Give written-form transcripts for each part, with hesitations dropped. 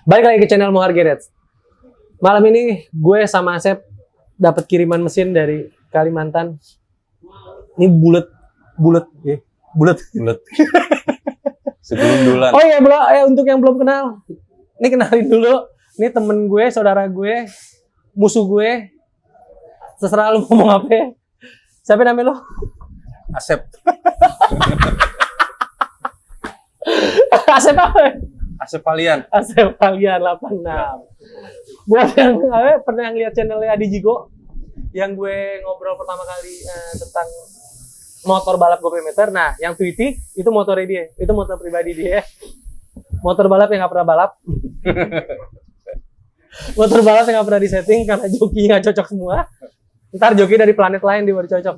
Balik lagi ke channel Mohar Garage. Malam ini gue sama Asep dapat kiriman mesin dari Kalimantan. Ini bulet. Sebelum duluan. Oh iya, untuk yang belum kenal, ini kenalin dulu. Ini temen gue, saudara gue, musuh gue. Terserah lu ngomong apa. Siapa namanya lo? Asep. Asep apa? Asep Valian. Asep Valian 86. Buat yang pernah lihat channelnya Adi Jigo, yang gue ngobrol pertama kali tentang motor balap GoPrometer. Nah, yang Tweety itu motornya dia, itu motor pribadi dia. Motor balap yang nggak pernah balap. Motor balap yang nggak pernah disetting karena joki nggak cocok semua. Ntar joki dari planet lain dia baru cocok.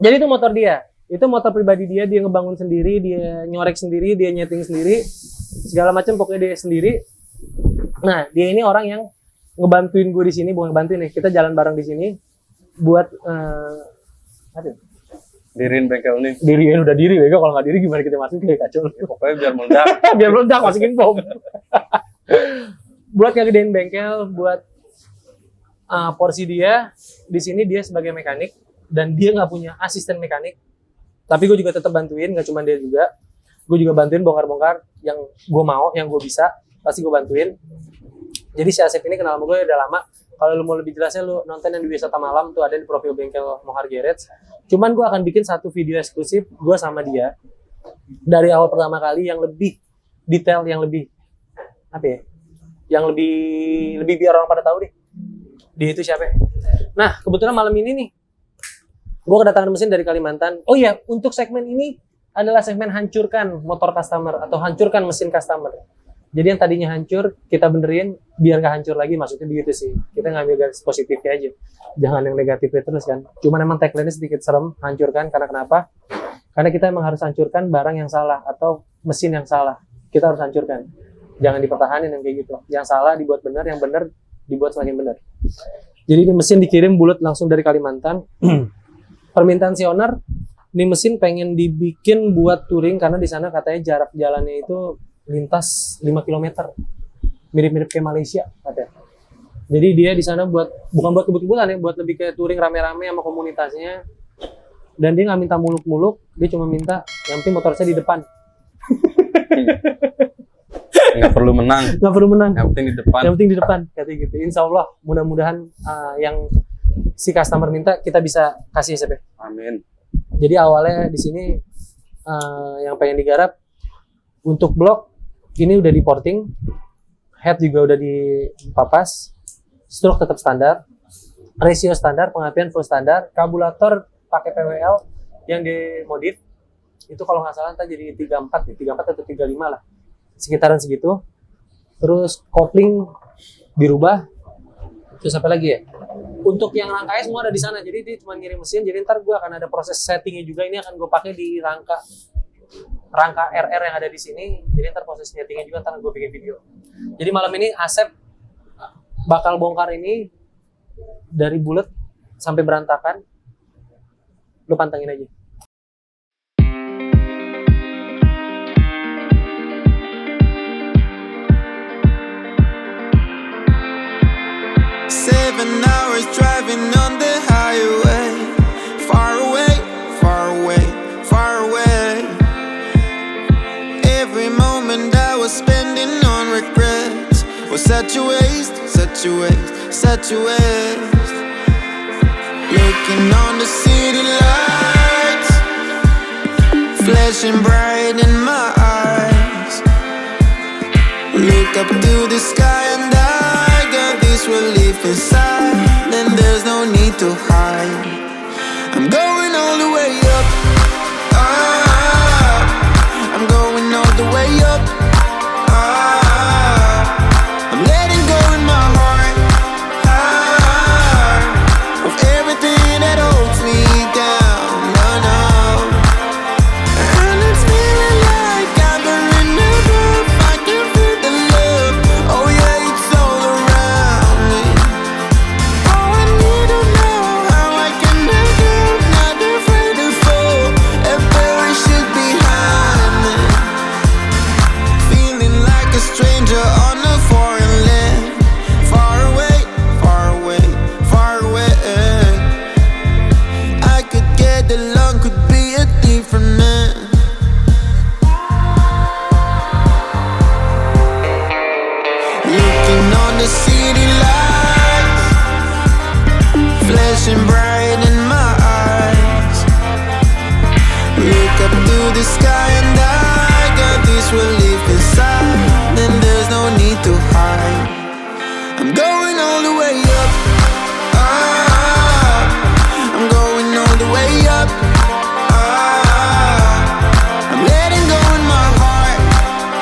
Jadi itu motor dia. Itu motor pribadi dia ngebangun sendiri, dia nyorek sendiri, dia nyeting sendiri, segala macam pokoknya dia sendiri. Nah, dia ini orang yang ngebantuin gue di sini, bukan ngebantuin nih, kita jalan bareng di sini buat Diriin bengkel ini. Diriin udah diri, bego kalau nggak diri gimana kita masukin kacau. Pokoknya biar meledak. Biar meledak masukin bom. Buat ngegedein bengkel, buat porsi dia di sini dia sebagai mekanik dan dia nggak punya asisten mekanik. Tapi gue juga tetap bantuin, nggak cuma dia juga. Gue juga bantuin bongkar-bongkar yang gue mau, yang gue bisa, pasti gue bantuin. Jadi si Asep ini kenal sama gue udah lama. Kalau lu mau lebih jelasnya, lu nonton yang di Wisata Malam, tuh ada di profil bengkel Mohar Garage. Cuman gue akan bikin satu video eksklusif, gue sama dia. Dari awal pertama kali, yang lebih detail, yang lebih, apa ya? Yang lebih biar orang pada tahu deh. Dia itu siapa? Nah, kebetulan malam ini nih, gue kedatangan mesin dari Kalimantan. Oh iya, untuk segmen ini adalah segmen hancurkan motor customer atau hancurkan mesin customer. Jadi yang tadinya hancur, kita benerin biar nggak hancur lagi, maksudnya begitu sih. Kita ngambil garis positifnya aja. Jangan yang negatifnya terus kan. Cuman emang tagline-nya sedikit serem, hancurkan. Karena kenapa? Karena kita emang harus hancurkan barang yang salah atau mesin yang salah. Kita harus hancurkan. Jangan dipertahanin yang kayak gitu. Yang salah dibuat benar, yang benar dibuat semakin benar. Jadi ini mesin dikirim bulat langsung dari Kalimantan. Permintaan si owner, ini mesin pengen dibikin buat touring karena di sana katanya jarak jalannya itu lintas 5 km. Mirip-mirip kayak Malaysia katanya. Jadi dia di sana bukan buat kebut-kebutan ya, buat lebih kayak touring rame-rame sama komunitasnya. Dan dia nggak minta muluk-muluk, dia cuma minta yang penting motor saya di depan. Nggak perlu menang. Nggak perlu menang. Yang penting di depan. Yang penting di depan, katanya gitu. Insya Allah, mudah-mudahan yang si customer minta kita bisa kasih SP. Amin. Jadi awalnya di sini yang pengen digarap untuk blok ini udah di porting, head juga udah dipapas, stroke tetap standar, ratio standar, pengapian full standar, karburator pakai PWL yang dimodif itu kalau nggak salah ntar jadi 34 atau 35 lah, sekitaran segitu. Terus kopling dirubah. Terus apa lagi ya? Untuk yang rangkanya semua ada di sana. Jadi dia cuma ngirim mesin. Jadi ntar gue akan ada proses settingnya juga. Ini akan gue pakai di rangka RR yang ada di sini. Jadi ntar proses settingnya juga ntar gue bikin video. Jadi malam ini Asep bakal bongkar ini dari bulat sampai berantakan. Lu pantengin aja. Seven hours driving on the highway, far away, far away, far away. Every moment I was spending on regrets was such a waste, such a waste, such a waste. Looking on the city lights, flashing bright in my eyes. Look up to the sky and I got this relief inside, and there's no need to hide. I'm going all the way up, up. I'm going all the way up, up. I'm letting go in my heart, heart, of everything that holds me down, no, no. And it's feeling like I'm in the roof, I can feel the love, oh yeah, it's all around me. Oh, I need to know how I can make it, not afraid to the sky and I got this relief inside. Then there's no need to hide. I'm going all the way up. Ah, I'm going all the way up. Ah, I'm letting go in my heart.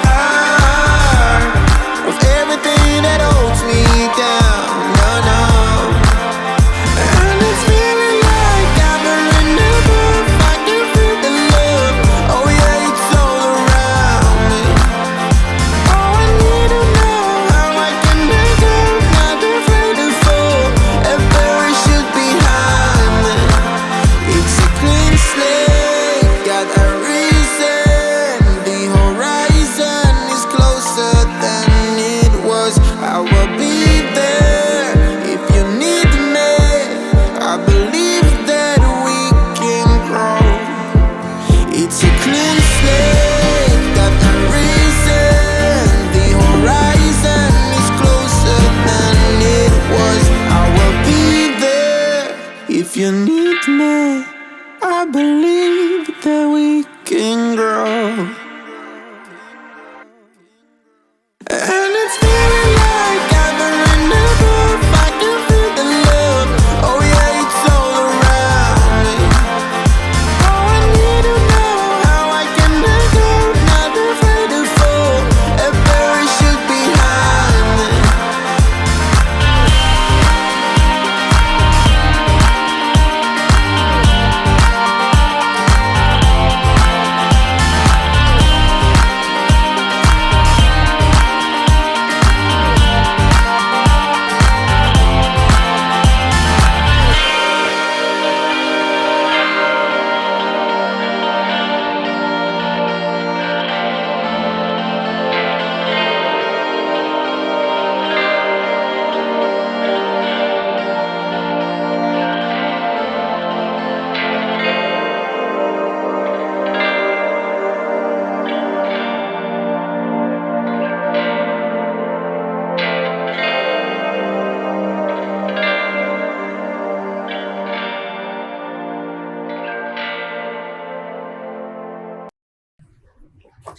Ah, of everything that holds me down. No, no. And it's feeling like I'm a renewal. I can feel the love. Oh yeah, it's all around me. Oh, I need to know how I can make it. Not afraid to fall. A parachute behind me. It's a clean slate. Got a reason. The horizon is closer than it was. I will be there if you need me. I believe that we can grow. It's a clean slate, got a reason. The horizon is closer than it was. I will be there if you need me. I believe that we can grow. And it's feeling like I'm a renewal. I can feel the love. Oh yeah, it's all around me. Oh, I need to know how I can make it. Not afraid to fall. A parachute behind me.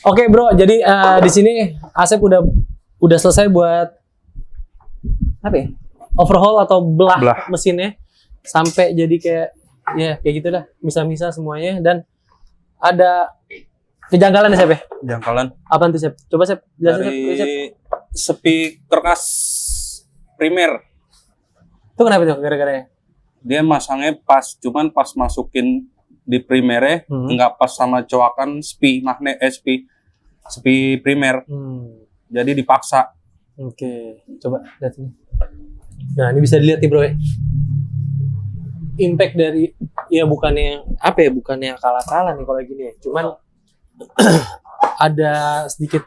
Oke bro, jadi di sini Asep udah selesai buat apa ya? Overhaul atau belah mesinnya sampai jadi kayak gitu dah, misah-misah semuanya. Dan ada kejanggalan ya Sep ya? Jangkalan Apaan tuh Sep? Coba Sep jelasin Sep. dari speaker khas primer. Itu kenapa tuh gara-gara? Dia masangnya pas, cuman pas masukin di primernya nggak pas sama coakan spi magnet spi primer. Jadi dipaksa. Oke, coba lihat sini. Nah, ini bisa dilihat nih bro ya. Impact dari bukannya akal-akalan nih kalau gini ya. Cuman ada sedikit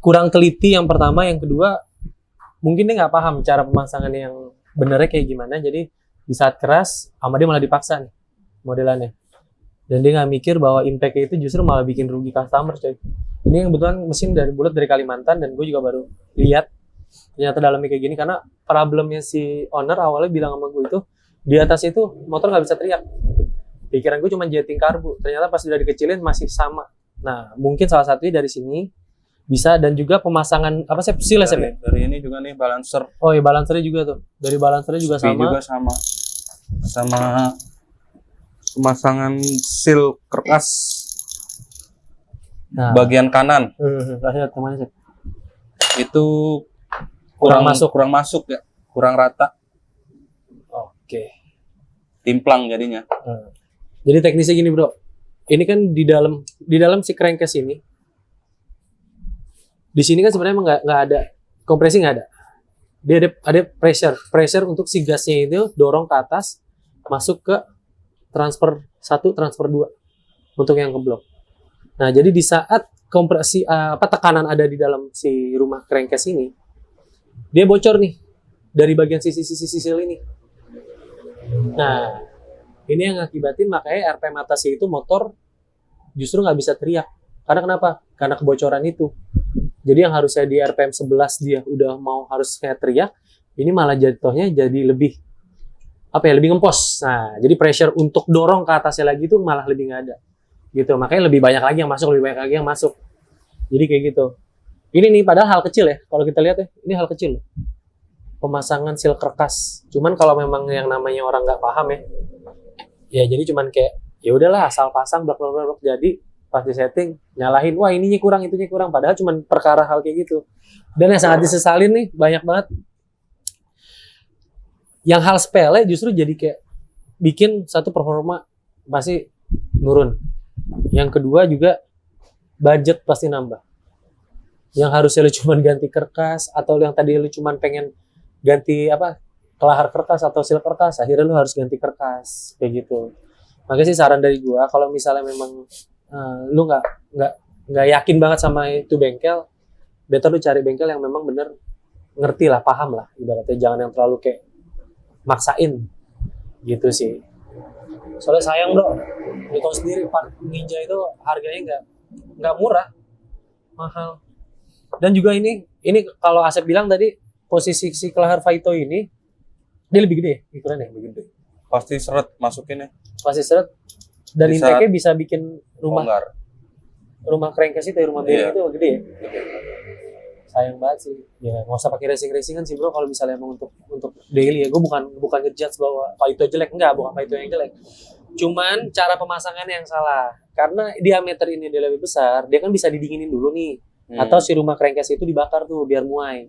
kurang teliti yang pertama, yang kedua mungkin dia nggak paham cara pemasangan yang benernya kayak gimana. Jadi di saat keras sama dia malah dipaksa nih modelannya. Dan dia nggak mikir bahwa impact-nya itu justru malah bikin rugi customer coy. Ini yang kebetulan mesin dari bulat dari Kalimantan, dan gue juga baru lihat ternyata dalamnya kayak gini. Karena problemnya si owner awalnya bilang sama gue itu di atas itu motor nggak bisa teriak. Pikiran gue cuma jetting karbu, ternyata pas udah dikecilin masih sama. Nah mungkin salah satunya dari sini bisa, dan juga pemasangan apa sih seal ya? Dari ini juga nih balancer. Oh iya, balancernya juga tuh. Dari balancernya juga Spi sama. juga sama pemasangan seal kertas. Nah, bagian kanan kasih lihat kemana sih? itu Kurang masuk ya, kurang rata, Oke. timplang jadinya. Jadi teknisnya gini bro, ini kan di dalam si crankcase ini, di sini kan sebenarnya nggak ada kompresi, nggak ada. Dia ada pressure untuk si gasnya itu dorong ke atas, masuk ke transfer 1, transfer 2 untuk yang keblok. Nah, jadi di saat kompresi tekanan ada di dalam si rumah crankcase ini, dia bocor nih dari bagian sisi seal ini. Nah, ini yang ngakibatin makanya RPM atasnya itu motor justru nggak bisa teriak. Karena kenapa? Karena kebocoran itu. Jadi yang harusnya di RPM 11 dia udah mau harusnya teriak, ini malah jatuhnya jadi lebih lebih ngempos. Nah, jadi pressure untuk dorong ke atasnya lagi itu malah lebih nggak ada. gitu. Makanya lebih banyak lagi yang masuk. Jadi kayak gitu. Ini nih padahal hal kecil ya, kalau kita lihat ya, ini hal kecil. Pemasangan seal kerkas. Cuman kalau memang yang namanya orang nggak paham ya jadi cuman kayak ya udahlah asal pasang blok jadi pas di setting nyalahin, wah ininya kurang, itunya kurang, padahal cuman perkara hal kayak gitu. Dan yang sangat disesalin nih banyak banget yang hal sepele justru jadi kayak bikin satu performa pasti nurun. Yang kedua juga budget pasti nambah. Yang harusnya lu cuman ganti kerkas atau yang tadi lu cuman pengen ganti kelahar kertas atau seal kertas, akhirnya lu harus ganti kerkas kayak gitu. Makanya sih saran dari gua kalau misalnya memang lu nggak yakin banget sama itu bengkel, better lu cari bengkel yang memang bener ngerti lah, paham lah ibaratnya, jangan yang terlalu kayak maksain gitu sih. Soalnya sayang bro, lu tau sendiri part Ninja itu harganya nggak murah, mahal. Dan juga ini kalau Asep bilang tadi posisi si kelahar Faito ini dia lebih gede, ukurannya lebih gede. Pasti seret masukinnya. Pasti seret. Dan intake-nya bisa bikin rumah crankcase itu, rumah bearing itu gede ya. Sayang banget sih. Ya nggak usah pakai racing-racingan sih bro kalau misalnya emang untuk daily ya. Gue bukan ngejudge bahwa Faito jelek, enggak, bukan Faito yang jelek. Cuman cara pemasangan yang salah. Karena diameter ini dia lebih besar, dia kan bisa didinginin dulu nih. Atau si rumah crankcase itu dibakar tuh biar muai.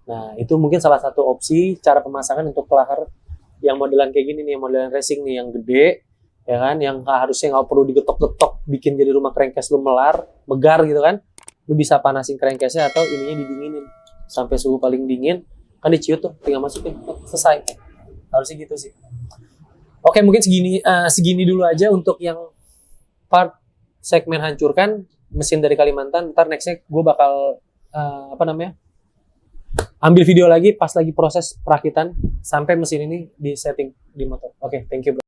Nah, itu mungkin salah satu opsi cara pemasangan untuk kelahar yang modelan kayak gini nih, yang modelan racing nih, yang gede, ya kan, yang harusnya nggak perlu digetok-getok, bikin jadi rumah crankcase lu megar gitu kan. Lu bisa panasin crankcase-nya atau ininya didinginin sampai suhu paling dingin, kan diciut tuh, tinggal masukin, selesai. Harusnya gitu sih. Oke, mungkin segini dulu aja untuk yang part segmen hancurkan mesin dari Kalimantan. Ntar nextnya gue bakal ambil video lagi pas lagi proses perakitan sampai mesin ini di setting di motor. Oke, thank you bro.